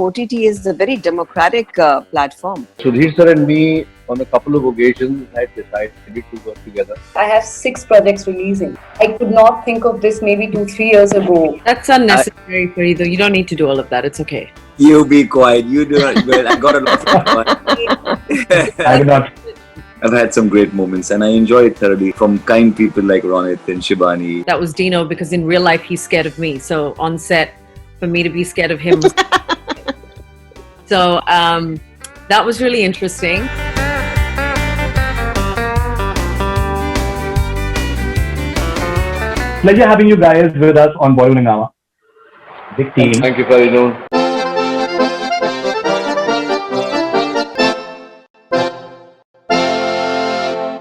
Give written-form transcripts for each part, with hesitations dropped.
OTT is a very democratic platform. Sudhir sir and me, on a couple of occasions, had decided to work together. I have 6 projects releasing. I could not think of this maybe 2-3 years ago. That's unnecessary, Farid. You don't need to do all of that. It's okay. You be quiet. You do it well. I got a lot of fun. I do not. I've had some great moments and I enjoy it thoroughly from kind people like Ronit and Shibani. That was Dino because in real life he's scared of me. So on set, for me to be scared of him. So that was really interesting. Pleasure having you guys with us on Bollywood Hungama. Big team. Thank you, Faridun.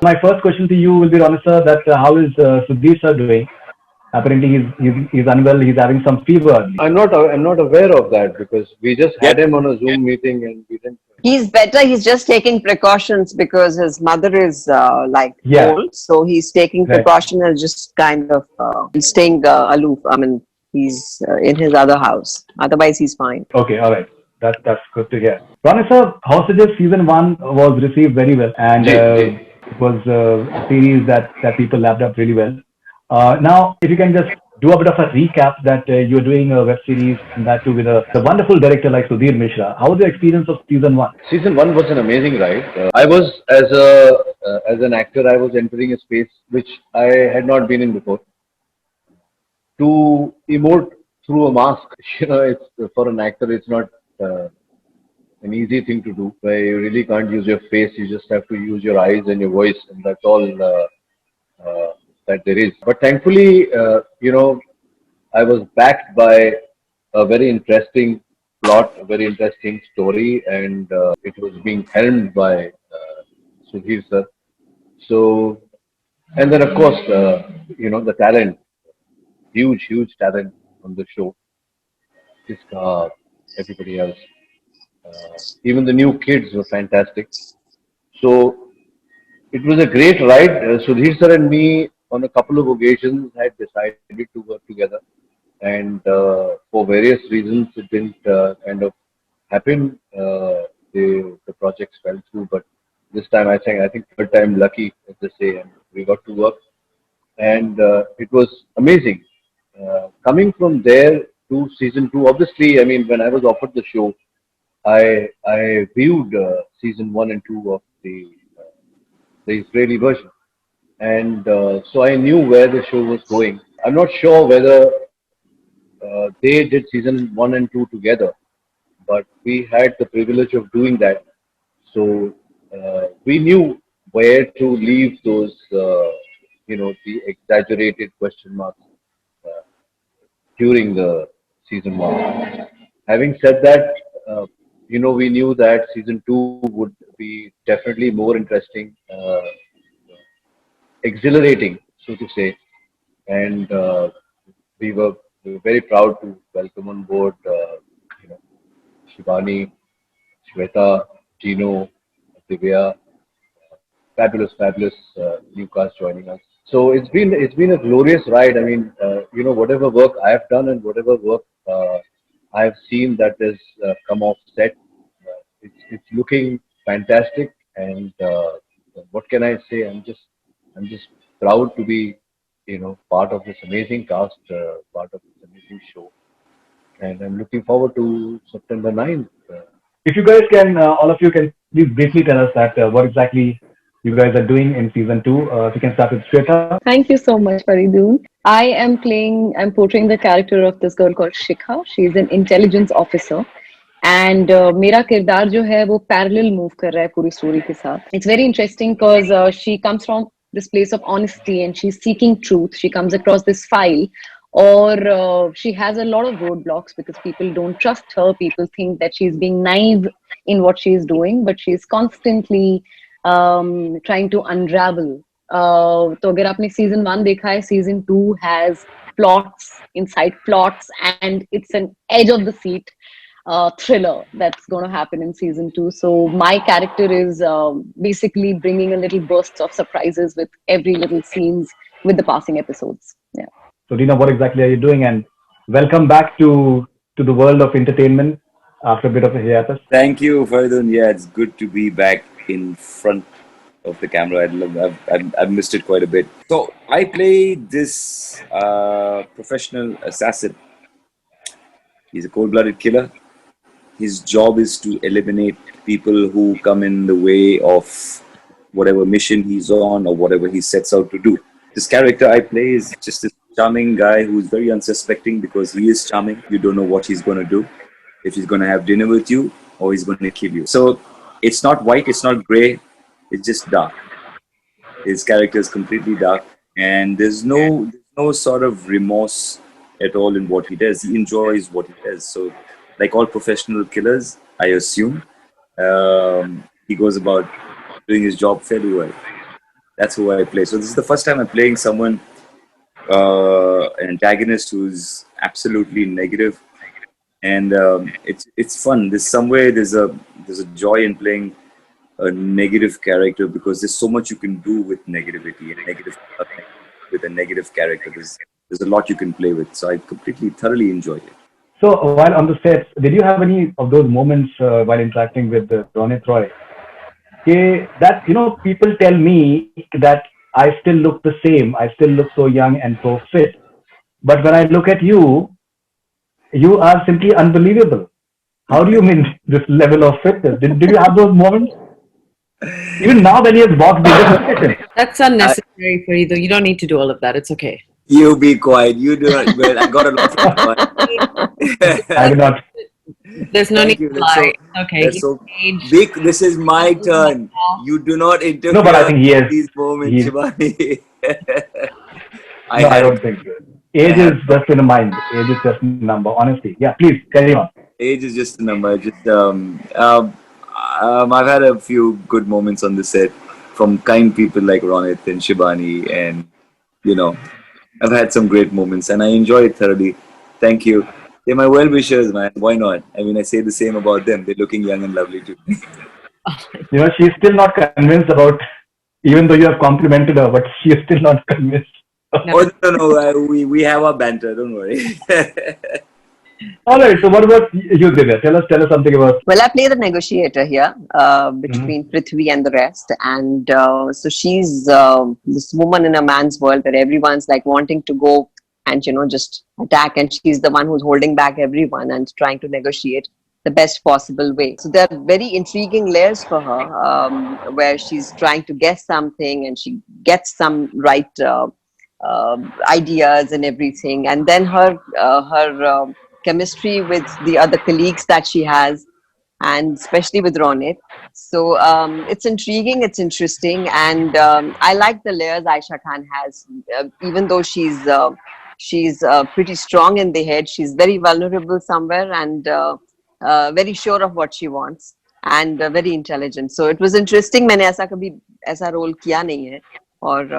My first question to you will be, Ronit sir, that how is Sudhir sir doing? Apparently he's unwell. He's having some fever. I'm not aware of that because we just had him on a Zoom meeting and we didn't. He's better. He's just taking precautions because his mother is old. So he's taking precaution and just kind of staying aloof. I mean, he's in his other house. Otherwise, he's fine. Okay, all right. That's good to hear. Ronit sir, Hostages season 1 was received very well, and it was a series that people lapped up really well. Now, if you can just do a bit of a recap that you're doing a web series and that too with a wonderful director like Sudhir Mishra. How was the experience of season 1? Season 1 was an amazing ride. I was as an actor, I was entering a space which I had not been in before. To emote through a mask, it's for an actor, it's not an easy thing to do. Where you really can't use your face, you just have to use your eyes and your voice, and that's all that there is. But thankfully, I was backed by a very interesting plot, a very interesting story, and it was being helmed by Sudhir sir. So, and then of course, the talent, huge talent on the show. Jiska, everybody else. Even the new kids were fantastic. So it was a great ride. Sudhir sir and me, on a couple of occasions, had decided to work together, and for various reasons, it didn't kind of happen. The projects fell through, but this time I think third time lucky, as they say, and we got to work, and it was amazing. Coming from there to season 2, obviously, I mean, when I was offered the show, I viewed season 1 and 2 of the Israeli version, and so I knew where the show was going. I'm not sure whether they did season 1 and 2 together, but we had the privilege of doing that, so we knew where to leave those, the exaggerated question marks during the season 1. Having said that, we knew that season 2 would be definitely more interesting, exhilarating, so to say, and we were very proud to welcome on board, Shibani, Shweta, Gino, Divya, fabulous new cast joining us. So it's been a glorious ride. I mean, whatever work I have done and whatever work I have seen that has come off set, it's looking fantastic. And what can I say? I'm just proud to be, part of this amazing cast, part of this amazing show, and I'm looking forward to September 9th. If you guys can, all of you can please briefly tell us that what exactly you guys are doing in season 2. If you can start with Shweta. Thank you so much, Faridun. I'm portraying the character of this girl called Shikha. She's an intelligence officer. And मेरा किरदार जो है वो parallel move कर रहा है पूरी story के साथ. It's very interesting because she comes from this place of honesty and she's seeking truth. She comes across this file, or she has a lot of roadblocks because people don't trust her. People think that she's being naive in what she's doing, but she's constantly trying to unravel. तो अगर आपने season 1 देखा है, season 2 has plots inside plots, and it's an edge of the seat thriller that's going to happen in season 2. So my character is basically bringing a little bursts of surprises with every little scenes with the passing episodes. Yeah. So Dina, what exactly are you doing? And welcome back to the world of entertainment. after a bit of a hiatus? Thank you, Faridun. Yeah, it's good to be back in front of the camera. I've missed it quite a bit. So I play this professional assassin. He's a cold-blooded killer. His job is to eliminate people who come in the way of whatever mission he's on or whatever he sets out to do. This character I play is just this charming guy who's very unsuspecting because he is charming. You don't know what he's going to do, if he's going to have dinner with you or he's going to kill you. So it's not white, it's not gray, it's just dark. His character is completely dark, and there's no sort of remorse at all in what he does. He enjoys what he does. So like all professional killers, I assume, he goes about doing his job fairly well. That's who I play. So this is the first time I'm playing someone, an antagonist who's absolutely negative, and it's fun. There's a joy in playing a negative character because there's so much you can do with negativity and with a negative character. There's a lot you can play with. So I thoroughly enjoyed it. So while on the sets, did you have any of those moments while interacting with Ronit Roy? That, people tell me that I still look the same. I still look so young and so fit. But when I look at you, you are simply unbelievable. How do you mean this level of fitness? Did you have those moments? Even now when he has walked, that's unnecessary for you, though. You don't need to do all of that. It's okay. You be quiet. You do not. Well, I got a lot from it. I do not. There's no need to lie. Okay. So, Vic, this is my turn. You do not interfere. No, but I think he has these moments, Shivani. I don't think so. Age is just in the mind. Age is just a number. Honestly, yeah. Please carry on. Age is just a number. I've had a few good moments on the set from kind people like Ronit and Shibani, and I've had some great moments, and I enjoy it thoroughly. Thank you. They're my well-wishers, man. Why not? I mean, I say the same about them. They're looking young and lovely too. She's still not convinced about, even though you have complimented her, but she is still not convinced. No. We have our banter. Don't worry. All right. So what about you, Divya? Tell us something about. Well, I play the negotiator here between Prithvi and the rest, and so she's this woman in a man's world where everyone's like wanting to go and just attack, and she's the one who's holding back everyone and trying to negotiate the best possible way. So there are very intriguing layers for her, where she's trying to guess something and she gets some right ideas and everything, and then her chemistry with the other colleagues that she has, and especially with Ronit. So it's intriguing, it's interesting, and I like the layers Aisha Khan has. Even though she's pretty strong in the head, she's very vulnerable somewhere, and very sure of what she wants, and very intelligent. So it was interesting. मैंने ऐसा कभी ऐसा role किया नहीं है, और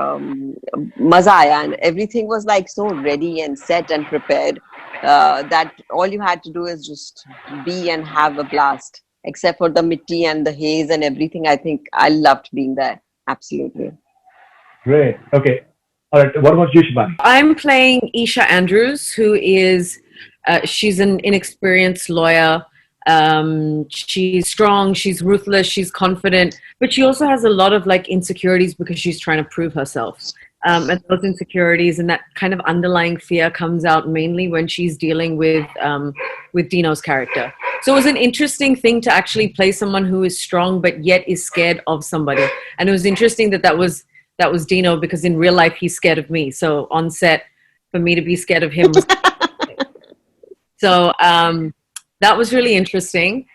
मजा आया, and everything was like so ready and set and prepared. That all you had to do is just be and have a blast, except for the mitti and the haze and everything. I think I loved being there. Absolutely. Great. Okay. All right. What about you, Shibani? I'm playing Isha Andrews, who is, she's an inexperienced lawyer. She's strong, she's ruthless, she's confident, but she also has a lot of insecurities because she's trying to prove herself. And those insecurities and that kind of underlying fear comes out mainly when she's dealing with Dino's character. So it was an interesting thing to actually play someone who is strong but yet is scared of somebody. And it was interesting that was Dino, because in real life he's scared of me. So on set, for me to be scared of him was so that was really interesting.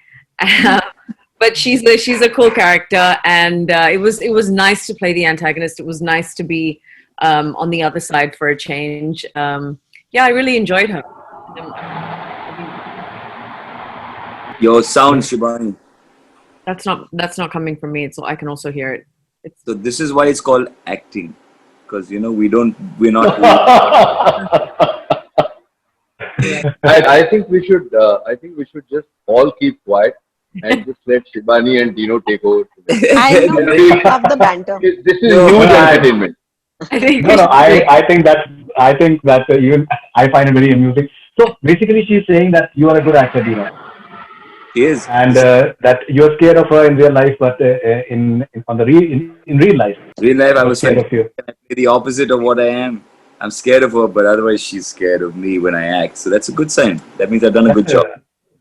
But she's a cool character, and it was nice to play the antagonist. It was nice to be on the other side for a change. I really enjoyed her. Your sound, Shibani. That's not coming from me, so I can also hear it. So this is why it's called acting, because we're not. I think we should just all keep quiet and just let Shibani and Dino take over. I love the banter. This is huge entertainment. I think that even I find it very amusing. So basically, she's saying that you are a good actor, Dino. She is. and that you're scared of her in real life, but in real life, Real life, I you're was scared trying of you. to play the opposite of what I am. I'm scared of her, but otherwise she's scared of me when I act. So that's a good sign. That means I've done a good That's job.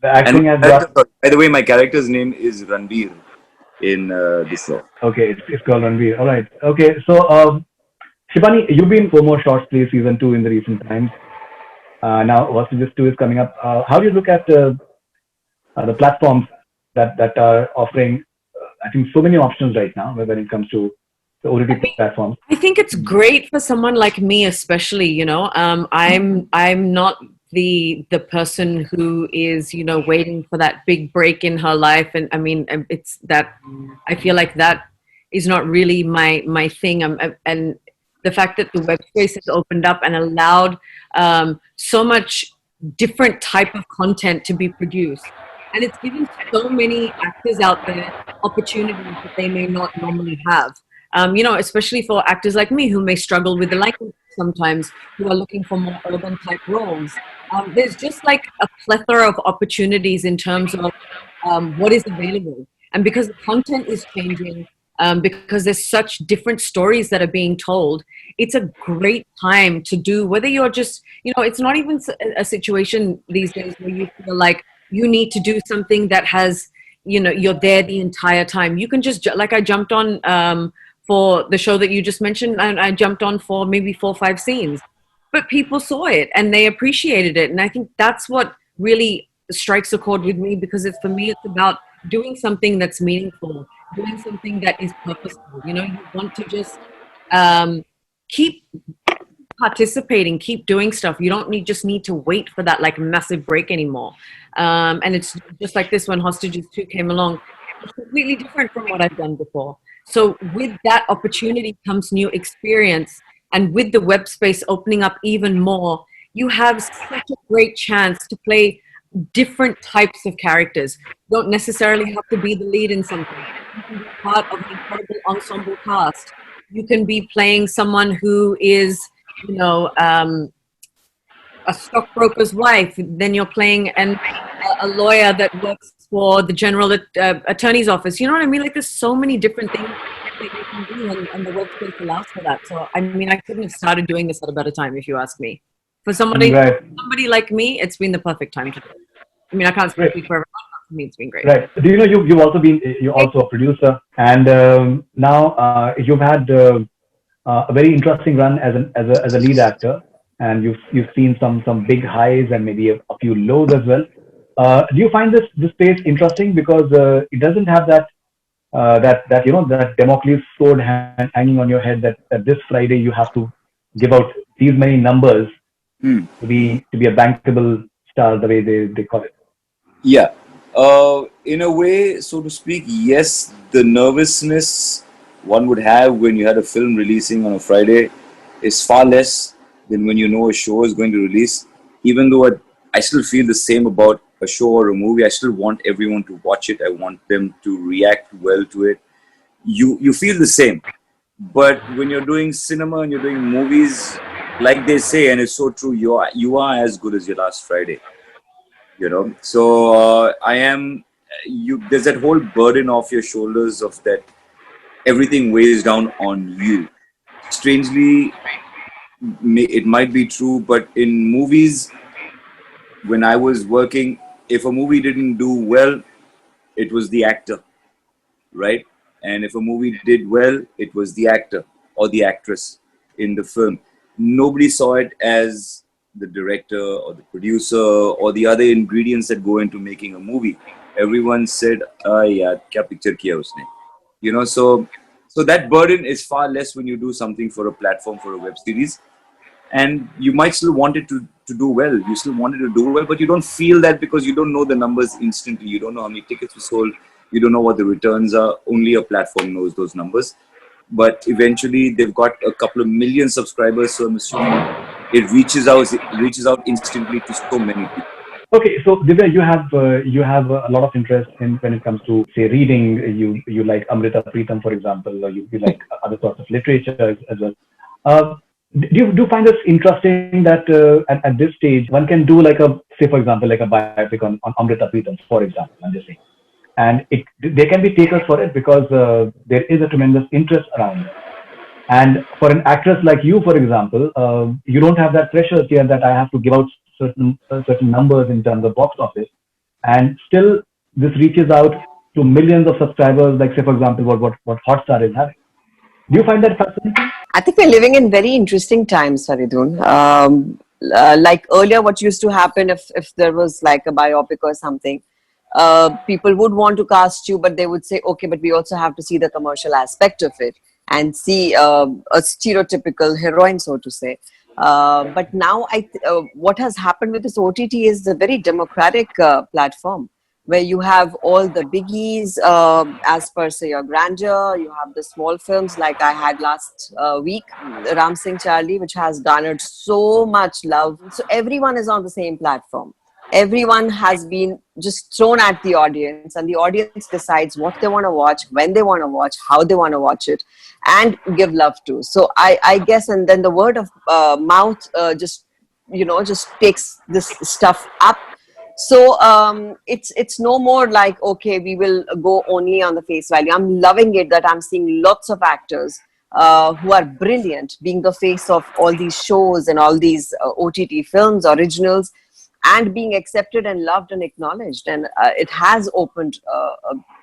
the And acting has my got. by the way, my character's name is Ranbir in this show. Okay, it's called Ranveer. All right. Okay, so Shivani, you've been for more Shorts Play season 2 in the recent times. Now, Hostages 2 is coming up. How do you look at the platforms that are offering, I think, so many options right now when it comes to the OTT platforms? I think it's great for someone like me, especially. I'm not the person who is waiting for that big break in her life, and I mean it's that I feel like that is not really my thing. And the fact that the web space has opened up and allowed so much different type of content to be produced, and it's given so many actors out there opportunities that they may not normally have. Especially for actors like me who may struggle with the language sometimes, who are looking for more urban type roles. There's just like a plethora of opportunities in terms of what is available. And because the content is changing, because there's such different stories that are being told, it's a great time to do, whether you're just, it's not even a situation these days where you feel like you need to do something that has, you're there the entire time. You can just, like I jumped on, for the show that you just mentioned, and I jumped on for maybe 4 or 5 scenes, but people saw it and they appreciated it. And I think that's what really strikes a chord with me, because for me, it's about doing something that's meaningful, doing something that is purposeful. You want to just keep participating, keep doing stuff. You don't just need to wait for that like massive break anymore. And it's just like this, when Hostages 2 came along, it's completely different from what I've done before. So with that opportunity comes new experience. And with the web space opening up even more, you have such a great chance to play different types of characters. You don't necessarily have to be the lead in something. You can be part of an incredible ensemble cast. You can be playing someone who is, a stockbroker's wife. Then you're playing a lawyer that works for the general attorney's office. You know what I mean? Like, there's so many different things that you can do, and the web space allows for that. So, I mean, I couldn't have started doing this at a better time, if you ask me. For somebody like me, it's been the perfect time to do it. I mean, I can't speak for everyone, but for me, it's been great. Right. Do you know you're also a producer, and now you've had a very interesting run as a lead actor, and you've seen some big highs and maybe a few lows as well. Do you find this space interesting, because it doesn't have that that Damocles sword hanging on your head, that this Friday you have to give out these many numbers to be a bankable star, the way they call it? Yeah. In a way, so to speak, yes, the nervousness one would have when you had a film releasing on a Friday is far less than when you know a show is going to release. Even though I still feel the same about a show or a movie, I still want everyone to watch it. I want them to react well to it. You feel the same. But when you're doing cinema and you're doing movies, like they say, and it's so true, you are as good as your last Friday. So there's that whole burden off your shoulders of that everything weighs down on you. Strangely, it might be true, but in movies, when I was working, if a movie didn't do well, it was the actor, right? And if a movie did well, it was the actor or the actress in the film. Nobody saw it as the director or the producer or the other ingredients that go into making a movie. Everyone said, "Yeah, kya picture kiya usne?" So that burden is far less when you do something for a platform, for a web series. And you might still want it to do well. You still want it to do well, but you don't feel that because you don't know the numbers instantly. You don't know how many tickets were sold. You don't know what the returns are. Only a platform knows those numbers. But eventually, they've got a couple of million subscribers, so I'm assuming it reaches out instantly to so many people. Okay, so Divya, you have a lot of interest in when it comes to, say, reading. You like Amrita Pritam, for example, or you like other sorts of literature as well. do you find this interesting that at this stage one can do like a, say for example, like a biopic on Amrita Pritam, for example, I'm just saying, and they can be takers for it because there is a tremendous interest around it. And for an actress like you, for example, you don't have that pressure here that I have to give out certain numbers in terms of box office, and still this reaches out to millions of subscribers. Like say for example, what Hotstar is having. Do you find that fascinating? I think we're living in very interesting times, Faridun. Like earlier, what used to happen if there was like a biopic or something, people would want to cast you, but they would say, okay, but we also have to see the commercial aspect of it and see a stereotypical heroine, so to say. But now, what has happened with this OTT is a very democratic platform where you have all the biggies as per say your grandeur. You have the small films like I had last week, Ram Singh Charlie, which has garnered so much love. So everyone is on the same platform. Everyone has been just thrown at the audience, and the audience decides what they want to watch, when they want to watch, how they want to watch it, and give love to. So I guess, and then the word of mouth just just takes this stuff up. So it's no more like, okay, we will go only on the face value. I'm loving it that I'm seeing lots of actors who are brilliant being the face of all these shows and all these OTT films, originals, and being accepted and loved and acknowledged. And it has opened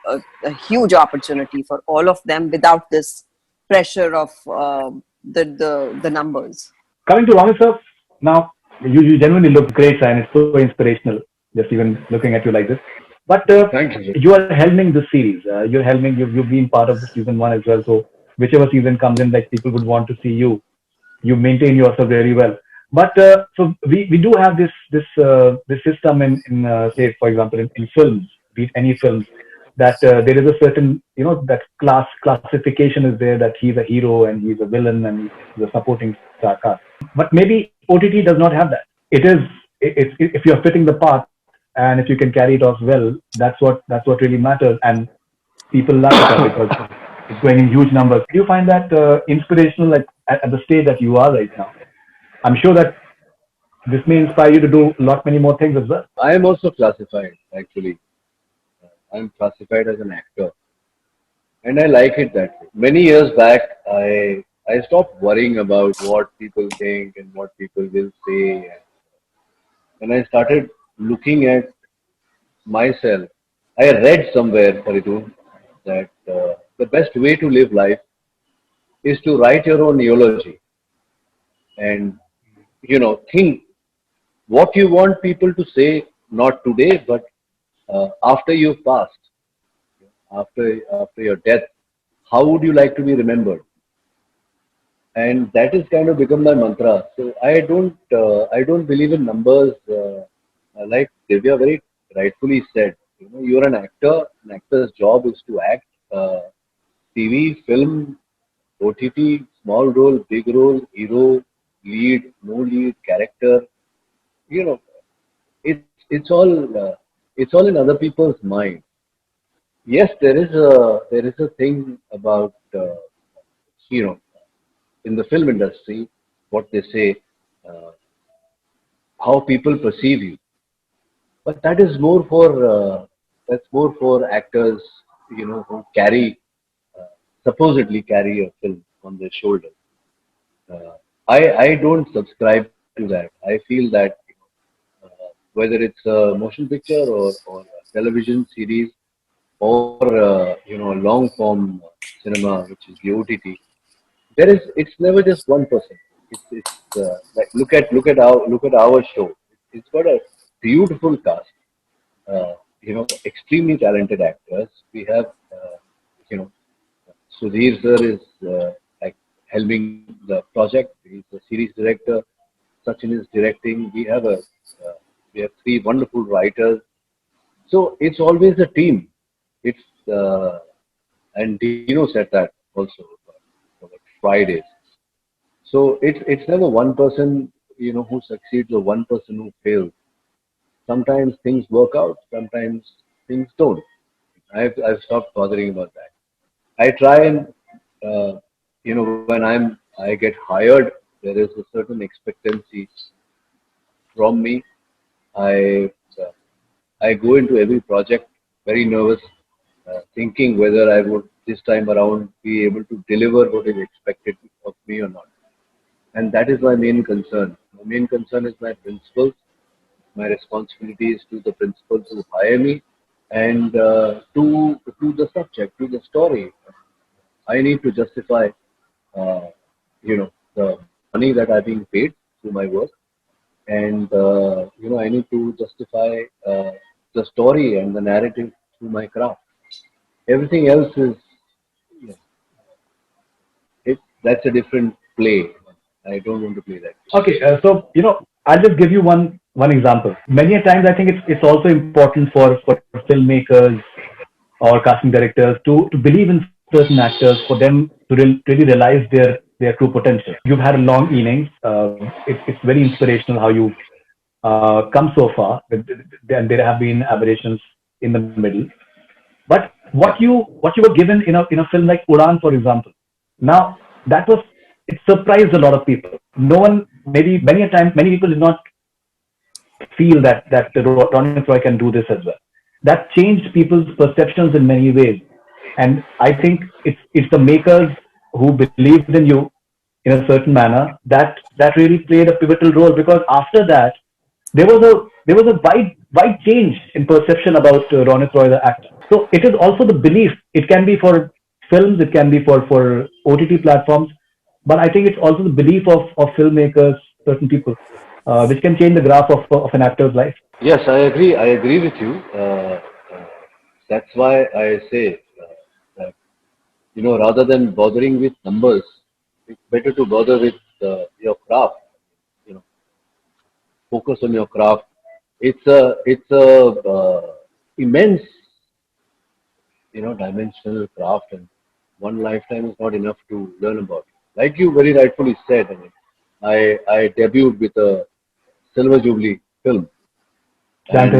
a huge opportunity for all of them without this pressure of the numbers. Coming to Rami sir, now you genuinely look great and it's so inspirational. Just even looking at you like this. But Thank you. you are helming this series. You're helming. You've been part of the season one as well. So whichever season comes in, like people would want to see you. You maintain yourself very well. But so we do have this system in say for example in films, be it any films, that there is a certain that classification is there, that he's a hero and he's a villain and he's a supporting star cast. But maybe OTT does not have that. It is if you're fitting the part and if you can carry it off well, that's what really matters, and people love it because it's going in huge numbers. Do you find that inspirational, like at the stage that you are right now? I'm sure that this may inspire you to do many more things as well. I am also classified, actually. I'm classified as an actor. And I like it that way. Many years back, I stopped worrying about what people think and what people will say. And I started looking at myself. I read somewhere, Faridun, that the best way to live life is to write your own eulogy and think what you want people to say, not today but after you've passed, after your death. How would you like to be remembered? And that has kind of become my mantra. So I don't believe in numbers. Like Divya very rightfully said, you're an actor. An actor's job is to act. TV, film, OTT, small role, big role, hero, lead, no lead, character. It's all in other people's mind. Yes, there is a thing about in the film industry, what they say, how people perceive you. But that is more for actors, who supposedly carry a film on their shoulder. I don't subscribe to that. I feel that whether it's a motion picture or a television series or a long form cinema, which is the OTT, it's never just one person. It's like look at our show. It's got a beautiful cast. Extremely talented actors. We have Sudhir sir is like helming the project. He's the series director. Sachin is directing. We have three wonderful writers. So it's always a team. It's and Dino said that also about Fridays. So it's never one person who succeeds or one person who fails. Sometimes things work out. Sometimes things don't. I've stopped bothering about that. I try and when I get hired there is a certain expectancy from me. I I go into every project very nervous, thinking whether I would this time around be able to deliver what is expected of me or not. And that is my main concern. My main concern is my principles. My responsibility is to the principals who hire me and to the subject, to the story. I need to justify, uh, the money that I'm being paid through my work, and I need to justify the story and the narrative through my craft. Everything else is, you know, that's a different play. I don't want to play that. Okay, so I'll just give you one example. Many a times, I think it's also important for filmmakers or casting directors to believe in certain actors, for them to really realize their true potential. You've had a long innings. It's very inspirational how you come so far. And there have been aberrations in the middle. But what you were given in a film like Udan, for example, now that was it surprised a lot of people. No one, maybe many a time, many people did not feel that Ronnie Roy can do this as well. That changed people's perceptions in many ways, and I think it's the makers who believed in you in a certain manner that really played a pivotal role, because after that there was a wide change in perception about Ronit Roy the actor. So it is also the belief. It can be for films, it can be for OTT platforms, but I think it's also the belief of filmmakers, certain people, which can change the graph of an actor's life. Yes, I agree. I agree with you. That's why I say that rather than bothering with numbers, it's better to bother with your craft. You know, focus on your craft. It's a immense dimensional craft, and one lifetime is not enough to learn about it. Like you very rightfully said, I debuted with a Silver Jubilee film, and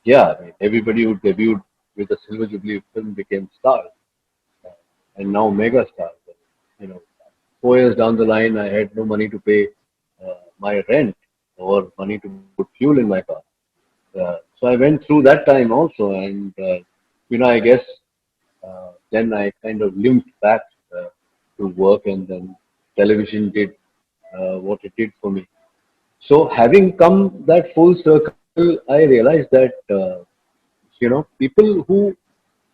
yeah, everybody who debuted with a Silver Jubilee film became stars, and now mega stars. You know, 4 years down the line, I had no money to pay my rent or money to put fuel in my car. So I went through that time also, and I guess then I kind of limped back to work, and then television did what it did for me. So having come that full circle, I realized that people who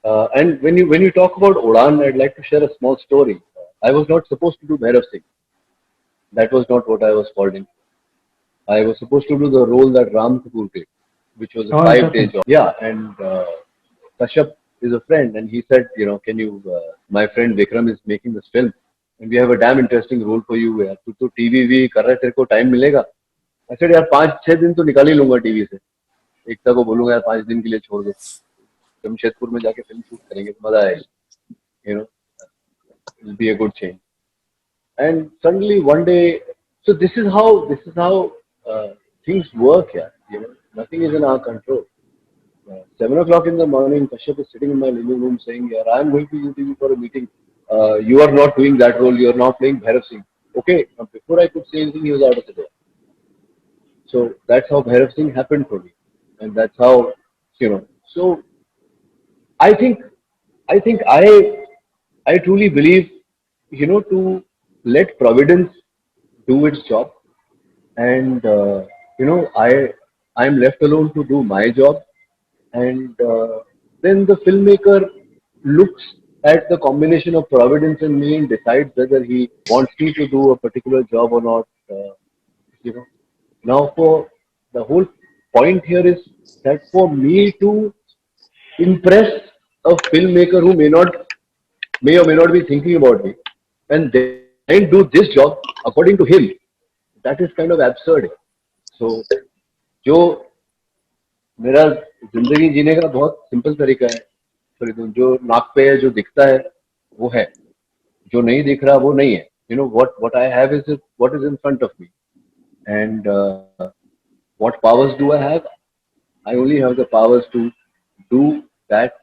and when you talk about Udan, I'd like to share a small story. I was not supposed to do Bhairav Singh. That was not what I was called in. I was supposed to do the role that Ram Kapoor did, which was a 5-day job. Yeah, and Kashyap is a friend, and he said, can you? My friend Vikram is making this film, and we have a damn interesting role for you. यार तू तो TV भी कर रहा है, तेरे को time मिलेगा? I said यार 5-6 दिन तो निकाल ही लूंगा टीवी से. एकता को बोलूंगा यार 5 दिन के लिए छोड़ दो. जमशेदपुर में जाके फिल्म शूट करेंगे, मजा आएगा. It'll be a good change. And suddenly one day, so this is how things work here. Nothing is in our control. 7 o'clock in the morning, Kashyap is sitting in my living room saying, "Yeah, I am going to UTV for a meeting. You are not doing that role. You are now playing Bhairav Singh." Okay. Now before I could say anything, he was out of the door. So that's how Bhairav Singh happened for me, and that's how So I think I truly believe to let Providence do its job, and I'm left alone to do my job, and then the filmmaker looks at the combination of Providence and me and decides whether he wants me to do a particular job or not. Now for the whole point here is that for me to impress a filmmaker who may or may not be thinking about me, and then do this job according to him, that is kind of absurd. So जो मेरा जिंदगी जीने का बहुत simple तरीका है, फरीदुन, जो नाक पे है, जो दिखता है वो है, जो नहीं दिख रहा वो नहीं है. What I have is what is in front of me, and what powers do I have? I only have the powers to do that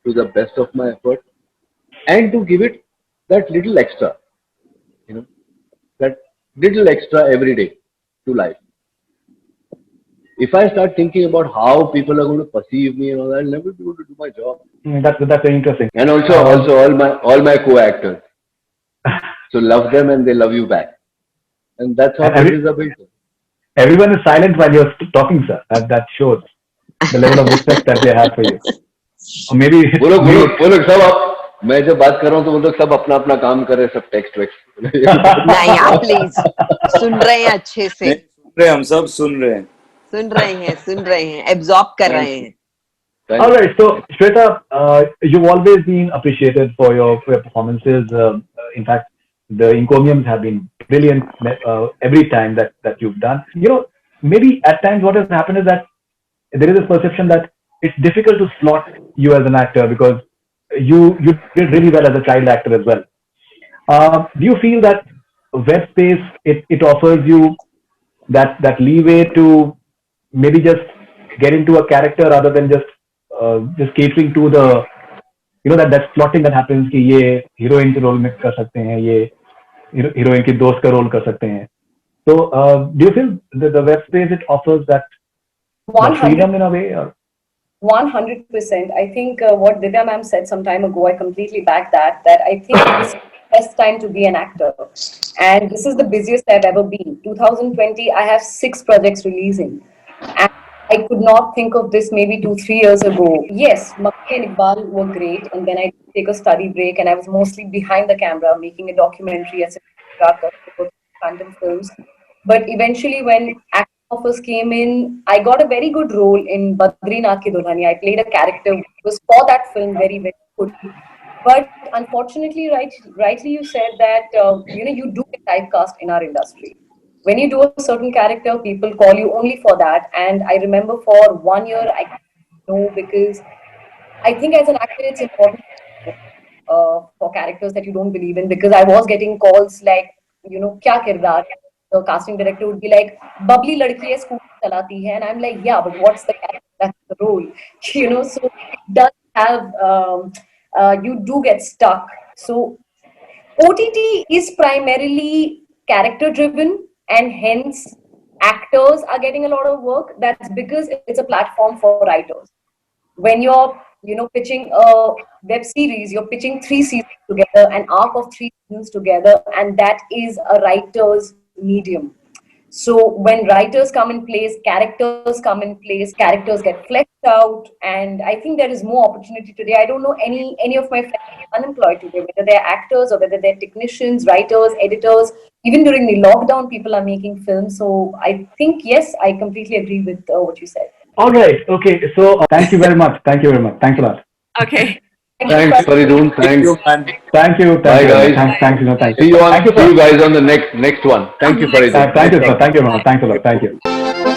to the best of my effort, and to give it that little extra, that little extra every day to life. If I start thinking about how people are going to perceive me and all that, I'll never be able to do my job. That's very interesting. And also all my co-actors. So love them and they love you back. And that's how bridges are built. Everyone is silent while you're talking, sir. That shows the level of respect that they have for you. Or maybe वो लोग सब आप मैं जब बात कर रहा हूँ तो वो लोग सब अपना अपना काम कर रहे हैं, सब टेक्स्ट वेक्स्ट नहीं आप प्लीज सुन रहे हैं अच्छे से हम सब सुन रहे हैं एब्जॉर्ब कर रहे हैं. All right, so Shweta, you've always been appreciated for your performances. In fact, the encomiums have been brilliant every time that you've done. You know, maybe at times what has happened is that there is a perception that it's difficult to slot you as an actor because you did really well as a child actor as well. Do you feel that web space it offers you that leeway to maybe just get into a character rather than just catering to the that slotting that happens कि ये heroine के role में कर सकते हैं, ये heroine के दोस्त का role कर सकते हैं. So do you feel the web space it offers that freedom in a way? Or 100%. I think what Divya ma'am said some time ago, I completely back that I think this is the best time to be an actor. And this is the busiest I've ever been. 2020, I have 6 projects releasing. And I could not think of this maybe 2-3 years ago. Yes, Makki and Iqbal were great. And then I take a study break and I was mostly behind the camera making a documentary as a for Phantom Films. But eventually when acting offers came in, I got a very good role in Badrinath Ki Dulhania. I played a character which was for that film very, very good. But unfortunately, rightly you said that, you do get typecast in our industry. When you do a certain character, people call you only for that. And I remember for 1 year, I didn't know because I think as an actor, it's important for characters that you don't believe in because I was getting calls like, kya kirdar? The casting director would be like, bubbly ladki hai, scooter chalati hai. And I'm like, yeah, but what's the character? That's the role. So it does have, you do get stuck. So OTT is primarily character driven. And hence, actors are getting a lot of work. That's because it's a platform for writers. When you're, pitching a web series, you're pitching 3 seasons together, an arc of 3 seasons together, and that is a writer's medium. So when writers come in place, characters come in place, characters get fleshed out, and I think there is more opportunity today. I don't know any of my friends unemployed today, whether they're actors or whether they're technicians, writers, editors. Even during the lockdown, people are making films. So I think, yes, I completely agree with what you said. all right, okay. So thank you very much. Thank you very much. Thanks a lot. Okay. Thanks, Faridun. Thanks. Thank you. Bye, guys. Thanks. Thank you. See you guys on the next one. Thank you, Faridun. Thank you, sir. Thank you, Thanks a lot. Thank you.